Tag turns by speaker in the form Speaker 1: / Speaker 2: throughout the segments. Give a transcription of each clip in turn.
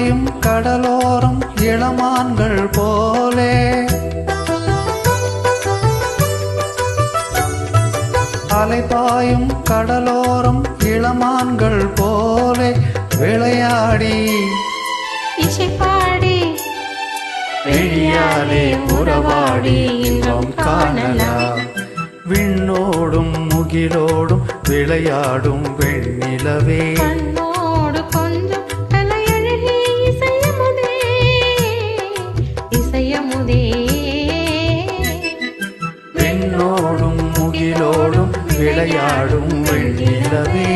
Speaker 1: பாயும் கடலோரம் இளமான்கள் போலே அலைபாயும் கடலோரம் இளமான்கள் போலே விளையாடி
Speaker 2: இசை பாடி
Speaker 1: வெளியாலே உறவாடி இன்பம் காணலாம். விண்ணோடும் முகிலோடும் விளையாடும் வெண்ணிலவே
Speaker 2: கண்ணோடு கொஞ்சம் கலையழகி இசையமுதே இசையமுதே
Speaker 1: விண்ணோடும் முகிலோடும் விளையாடும் வெண்ணிலவே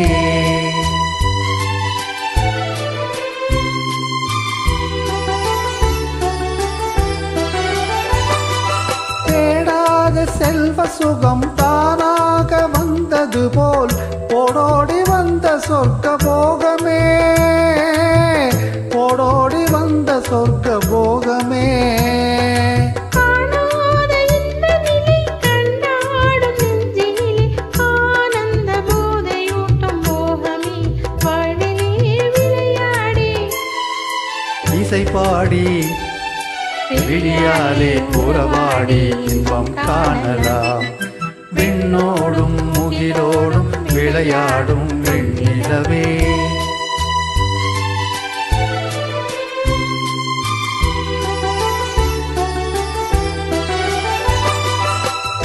Speaker 1: செல்வ சுகம் தானாக வந்தது போல் போடோடி வந்த சொர்க்க போகமே போடோடி வந்த சொர்க்க போகமே இசை பாடி விழியாலே புறவாடி இன்பம் காணலாம். விண்ணோடும் முகிலோடும் விளையாடும் வெண்ணிலவே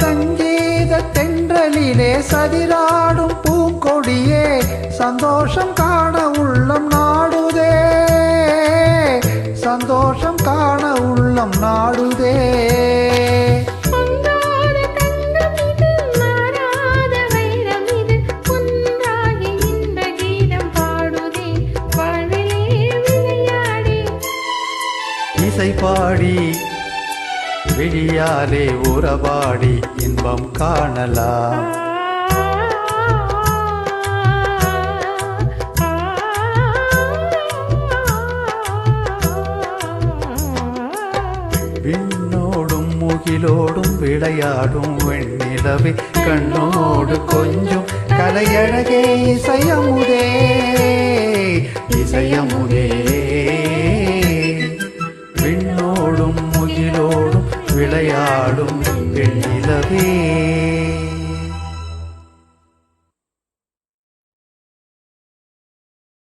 Speaker 1: சங்கீத தென்றலிலே சதிராடும் பூங்கொடியே சந்தோஷம் காண உள்ளம் நாடுதே சந்தோஷம் காண உள்ளம் நாடுதே இசை பாடி விழியாலே உறவாடி இன்பம் காணலாம். விண்ணோடும் முகிலோடும் விளையாடும் வெண்ணிலவே கண்ணோடு கொஞ்சம் கலையழகே இசையமுதே இசையமுதே விண்ணோடும் முகிலோடும் விளையாடும் வெண்ணிலவே